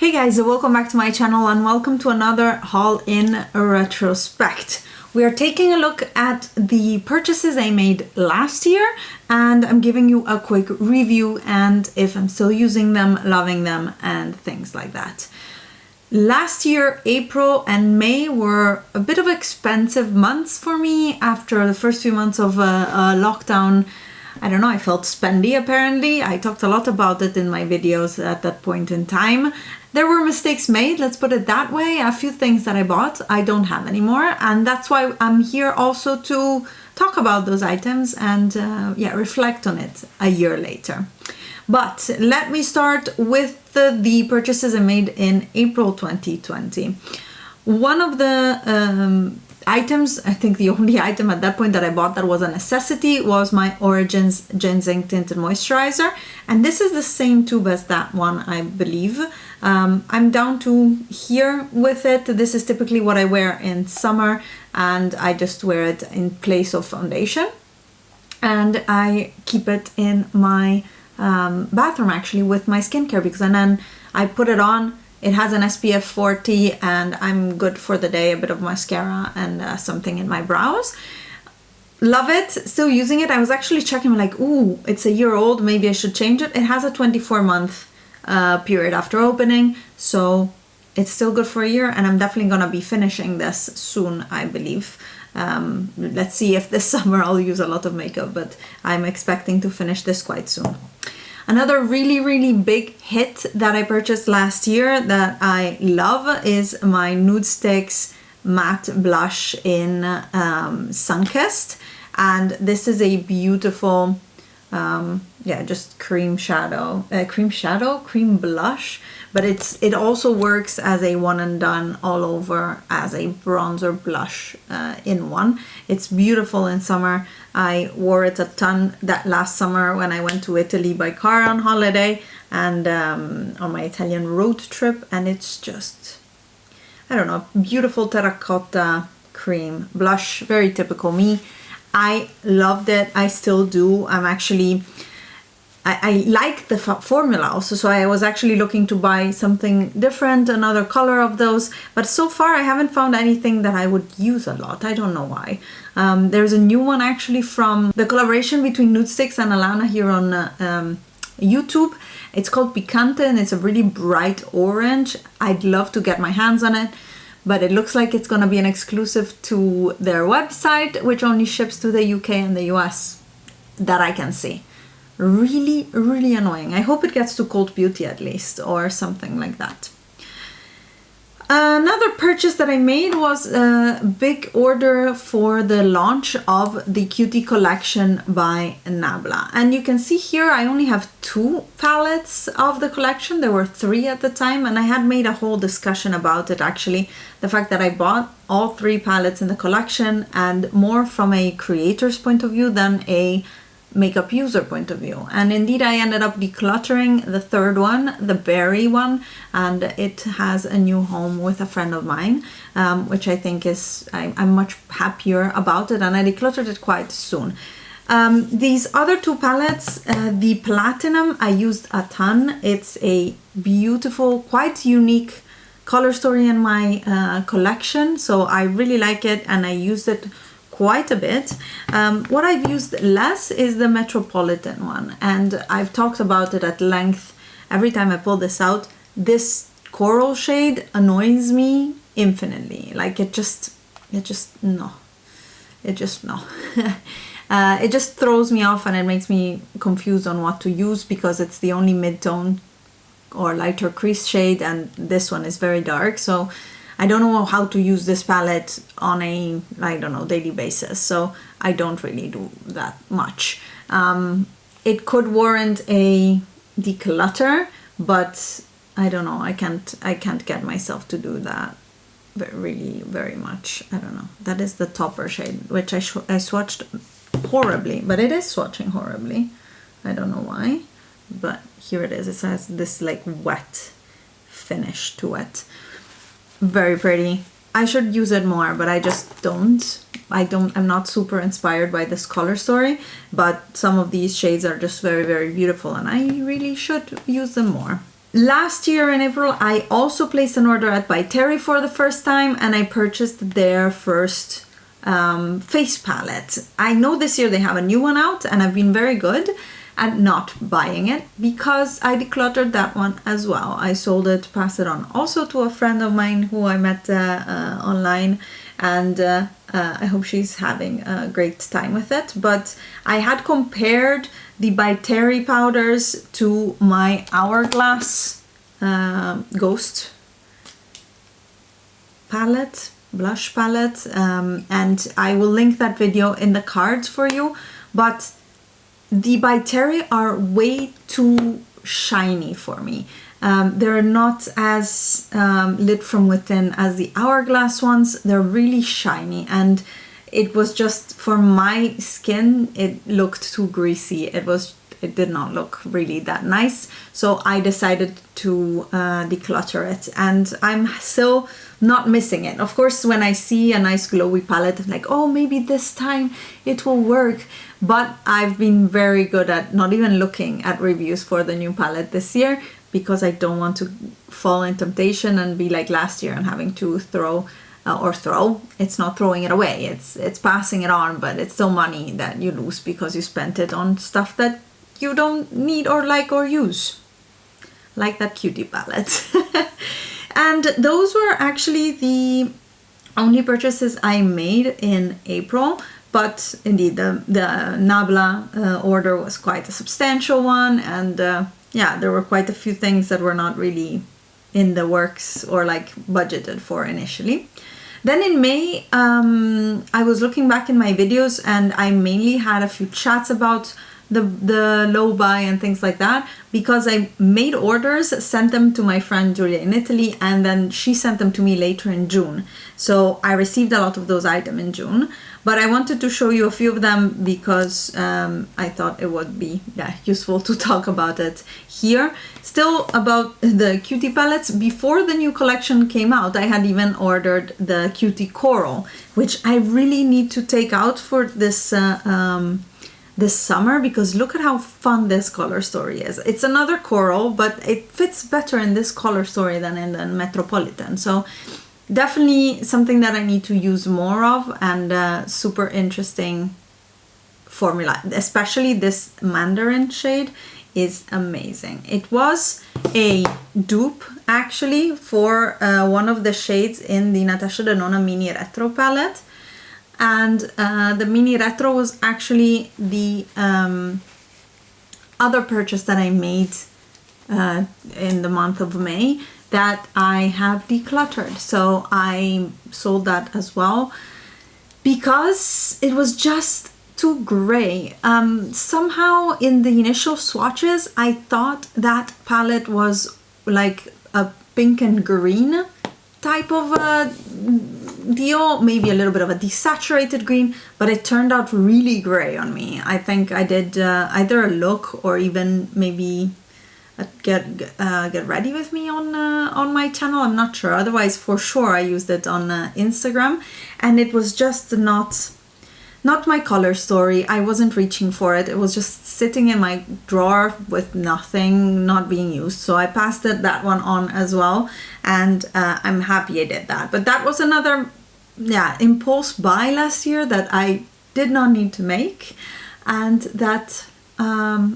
Hey guys, welcome back to my channel and welcome to another haul in retrospect. We are taking a look at the purchases I made last year and I'm giving you a quick review and if I'm still using them, loving them and things like that. Last year, April and May were a bit of expensive months for me after the first few months of lockdown. I don't know, I felt spendy apparently. I talked a lot about it in my videos at that point in time. There were mistakes made, let's put it that way. A few things that I bought I don't have anymore, and that's why I'm here also to talk about those items and reflect on it a year later. But let me start with the purchases I made in April 2020. One of the items, I think the only item at that point that I bought that was a necessity, was my Origins Ginseng Tinted Moisturizer. And this is the same tube as that one, I believe. I'm down to here with it. This is typically what I wear in summer and I just wear it in place of foundation. And I keep it in my bathroom actually with my skincare, because then I put it on. It has an SPF 40 and I'm good for the day, a bit of mascara and something in my brows. Love it, still using it. I was actually checking like, ooh, it's a year old, maybe I should change it. It has a 24-month period after opening, so it's still good for a year and I'm definitely gonna be finishing this soon, I believe. Let's see if this summer I'll use a lot of makeup, but I'm expecting to finish this quite soon. Another really big hit that I purchased last year that I love is my Nudestix matte blush in Sunkissed, and this is a beautiful just cream blush, but it also works as a one and done all over as a bronzer blush in one. It's beautiful in summer. I wore it a ton that last summer when I went to Italy by car on holiday and on my Italian road trip, and it's just, I don't know, beautiful terracotta cream blush, very typical me. I loved it. I still do. I like the formula also, so I was actually looking to buy something different, another color of those, but so far I haven't found anything that I would use a lot. I don't know why. There's a new one actually from the collaboration between Nudestix and Alana here on YouTube. It's called Picante and it's a really bright orange. I'd love to get my hands on it, but it looks like it's gonna be an exclusive to their website, which only ships to the UK and the US that I can see. Really annoying. I hope it gets to Cult Beauty at least or something like that. Another purchase that I made was a big order for the launch of the Cutie collection by Nabla. And you can see here I only have 2 palettes of the collection. There were 3 at the time and I had made a whole discussion about it actually. The fact that I bought all 3 palettes in the collection and more from a creator's point of view than a makeup user point of view. And indeed I ended up decluttering the 3rd one, the berry one, and it has a new home with a friend of mine, which I think is, I'm much happier about it, and I decluttered it quite soon. These other 2 palettes, the Platinum, I used a ton. It's a beautiful, quite unique color story in my collection, so I really like it and I used it quite a bit. What I've used less is the Metropolitan one, and I've talked about it at length every time I pull this out. This coral shade annoys me infinitely. Like it just no. It just throws me off and it makes me confused on what to use because it's the only mid-tone or lighter crease shade and this one is very dark, so I don't know how to use this palette on a, I don't know, daily basis, so I don't really do that much. It could warrant a declutter, but I don't know, I can't get myself to do that very much. I don't know. That is the topper shade, which I swatched horribly, but it is swatching horribly. I don't know why, but here it is. It has this like wet finish to it. Very pretty. I should use it more, but I just don't. I'm not super inspired by this color story, but some of these shades are just very beautiful and I really should use them more. Last year in April, I also placed an order at By Terry for the first time, and I purchased their first face palette. I know this year they have a new one out, and I've been very good at not buying it because I decluttered that one as well. I sold it, passed it on also to a friend of mine who I met online, and I hope she's having a great time with it. But I had compared the By Terry powders to my Hourglass Ghost palette, blush palette, and I will link that video in the cards for you. But the By Terry are way too shiny for me. They're not as lit from within as the Hourglass ones. They're really shiny, and it was just, for my skin, it looked too greasy. It did not look really that nice. So I decided to declutter it, and I'm still not missing it. Of course, when I see a nice glowy palette, I'm like, oh, maybe this time it will work. But I've been very good at not even looking at reviews for the new palette this year, because I don't want to fall in temptation and be like last year and having to it's not throwing it away, it's passing it on, but it's still money that you lose because you spent it on stuff that you don't need or like or use, like that Cutie palette. And those were actually the only purchases I made in April. But indeed, the Nabla order was quite a substantial one, and yeah, there were quite a few things that were not really in the works or like budgeted for initially. Then in May, I was looking back in my videos, and I mainly had a few chats about the low buy and things like that, because I made orders, sent them to my friend Julia in Italy, and then she sent them to me later in June. So I received a lot of those items in June, but I wanted to show you a few of them because I thought it would be useful to talk about it here. Still about the Cutie palettes, before the new collection came out, I had even ordered the Cutie Coral, which I really need to take out for this this summer, because look at how fun this color story is. It's another coral, but it fits better in this color story than in the Metropolitan. So definitely something that I need to use more of, and super interesting formula. Especially this Mandarin shade is amazing. It was a dupe actually for one of the shades in the Natasha Denona Mini Retro palette. And the Mini Retro was actually the other purchase that I made in the month of May that I have decluttered. So I sold that as well because it was just too gray. Somehow in the initial swatches, I thought that palette was like a pink and green type of deal, maybe a little bit of a desaturated green, but it turned out really gray on me. I think I did either a look or even maybe get ready with me on my channel. I'm not sure. Otherwise, for sure, I used it on Instagram, and it was just not my color story. I wasn't reaching for it. It was just sitting in my drawer with nothing, not being used. So I passed that one on as well, and I'm happy I did that. But that was another impulse buy last year that I did not need to make, and that I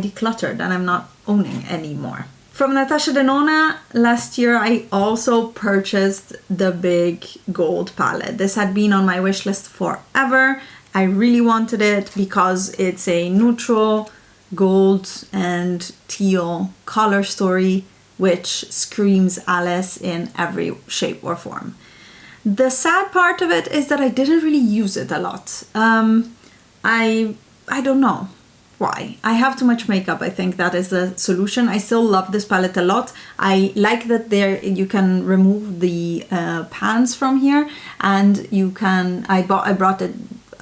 decluttered and I'm not owning anymore. From Natasha Denona, last year I also purchased the big gold palette. This had been on my wish list forever. I really wanted it because it's a neutral gold and teal color story which screams Alice in every shape or form. The sad part of it is that I didn't really use it a lot. I don't know why. I have too much makeup. I think that is the solution. I still love this palette a lot. I like that you can remove the pans from here, and you can. I brought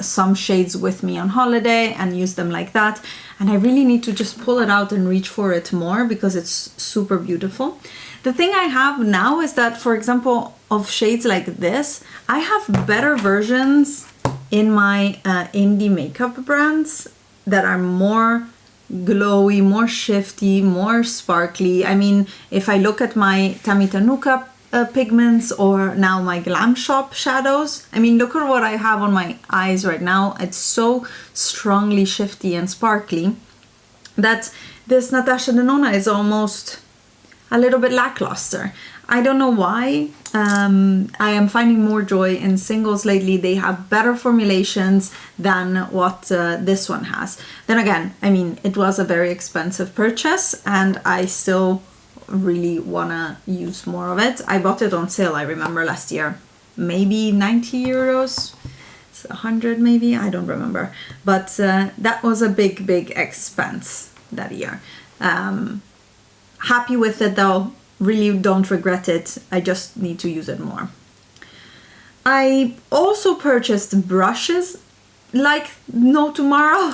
some shades with me on holiday and use them like that. And I really need to just pull it out and reach for it more because it's super beautiful. The thing I have now is that, for example, of shades like this, I have better versions in my indie makeup brands that are more glowy, more shifty, more sparkly. I mean, if I look at my Tammy Tanuka pigments or now my Glam Shop shadows, I mean, look at what I have on my eyes right now. It's so strongly shifty and sparkly that this Natasha Denona is almost a little bit lackluster. I don't know why. I am finding more joy in singles lately. They have better formulations than what this one has. Then again, I mean, it was a very expensive purchase and I still really wanna use more of it. I bought it on sale, I remember last year, maybe 90 euros, 100 maybe, I don't remember. But that was a big expense that year. Happy with it though, really don't regret it. I just need to use it more. I also purchased brushes like no tomorrow.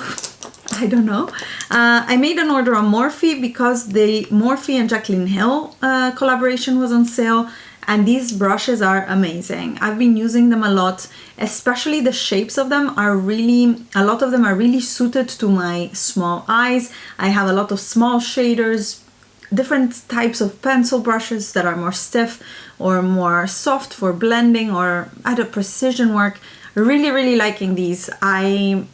I don't know. I made an order on Morphe because the Morphe and Jaclyn Hill collaboration was on sale, and these brushes are amazing. I've been using them a lot, especially the shapes of them are really, a lot of them are really suited to my small eyes. I have a lot of small shaders, different types of pencil brushes that are more stiff or more soft for blending or at a precision work. Really liking these. I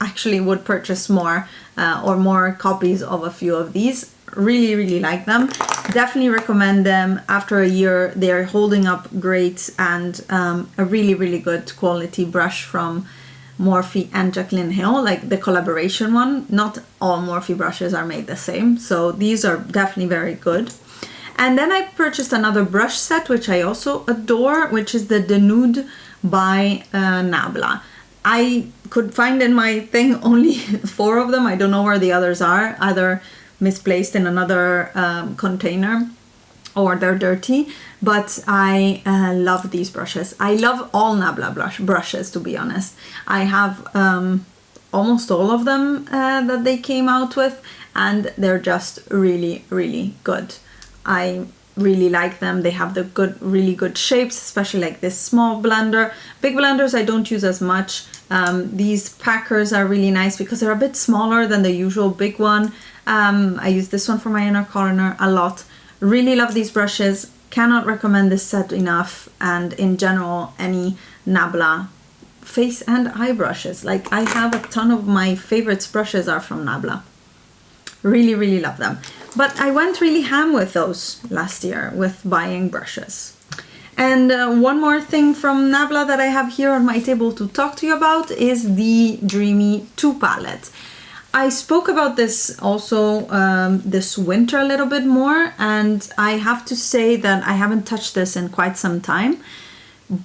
actually would purchase more or more copies of a few of these. Really like them. Definitely recommend them. After a year they're holding up great, and a really good quality brush from Morphe and Jaclyn Hill, like the collaboration one. Not all Morphe brushes are made the same, so these are definitely very good. And then I purchased another brush set which I also adore, which is the Nude by Nabla. I could find in my thing only 4 of them. I don't know where the others are, either misplaced in another container or they're dirty, but I love these brushes. I love all Nabla brushes, to be honest. I have almost all of them that they came out with, and they're just really good. I really like them. They have the really good shapes, especially like this small blender. Big blenders I don't use as much. These packers are really nice because they're a bit smaller than the usual big one. I use this one for my inner corner a lot. Really love these brushes. Cannot recommend this set enough, and in general any Nabla face and eye brushes. Like, I have a ton of my favorites brushes are from Nabla. Really love them. But I went really ham with those last year with buying brushes. And one more thing from Nabla that I have here on my table to talk to you about is the Dreamy 2 palette. I spoke about this also this winter a little bit more, and I have to say that I haven't touched this in quite some time,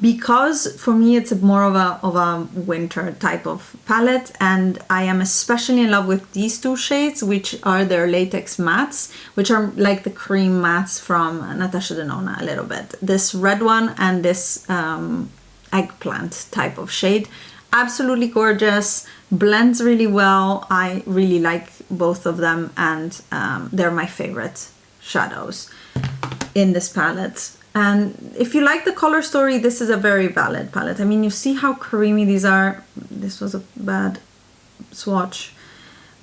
because for me it's more of a winter type of palette, and I am especially in love with these 2 shades, which are their latex mattes, which are like the cream mattes from Natasha Denona a little bit. This red one and this eggplant type of shade. Absolutely gorgeous, blends really well. I really like both of them, and they're my favorite shadows in this palette. And if you like the color story, this is a very valid palette. I mean, you see how creamy these are. This was a bad swatch,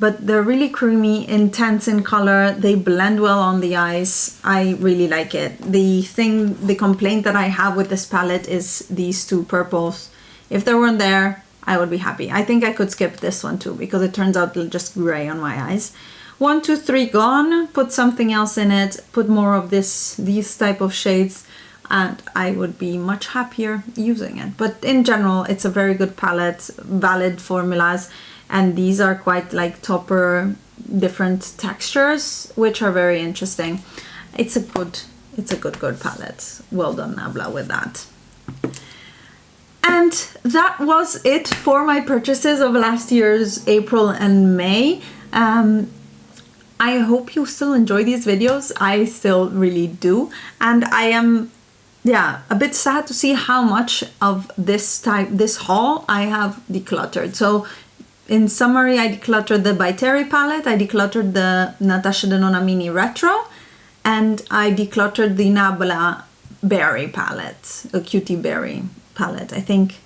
but they're really creamy, intense in color. They blend well on the eyes. I really like it. The complaint that I have with this palette is these 2 purples. If they weren't there, I would be happy. I think I could skip this one too, because it turns out just gray on my eyes. 1, 2, 3 gone. Put something else in it. Put more of these type of shades, and I would be much happier using it. But in general, it's a very good palette, valid formulas, and these are quite like topper, different textures, which are very interesting. It's a good palette. Well done, Nabla, with that. And that was it for my purchases of last year's April and May. I hope you still enjoy these videos. I still really do. And I am, a bit sad to see how much of this haul I have decluttered. So in summary, I decluttered the By Terry palette, I decluttered the Natasha Denona Mini Retro, and I decluttered the Nabla Berry palette, a Cutie Berry palette. I think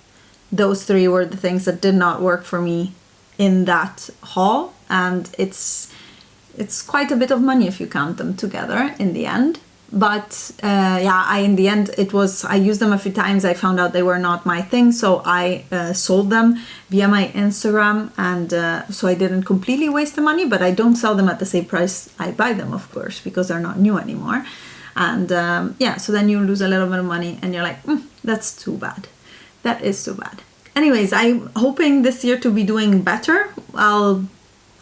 those 3 were the things that did not work for me in that haul. and it's quite a bit of money if you count them together in the end. But yeah, in the end I used them a few times. I found out they were not my thing, so I sold them via my Instagram, and so I didn't completely waste the money, but I don't sell them at the same price I buy them, of course, because they're not new anymore. And yeah, so then you lose a little bit of money and you're like, that's too bad. That is too bad. Anyways, I'm hoping this year to be doing better. I'll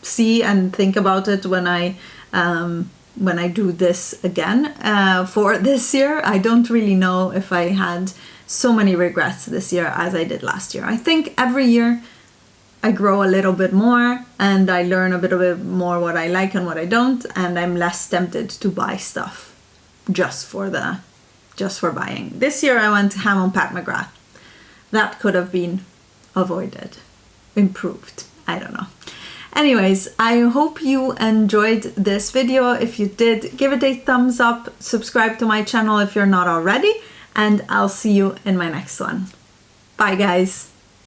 see and think about it when I do this again. For this year, I don't really know if I had so many regrets this year as I did last year. I think every year I grow a little bit more and I learn a bit more what I like and what I don't, and I'm less tempted to buy stuff just for buying. This year I went ham on Pat McGrath. That could have been avoided, improved, I don't know. Anyways, I hope you enjoyed this video. If you did, give it a thumbs up, subscribe to my channel if you're not already, and I'll see you in my next one. Bye guys.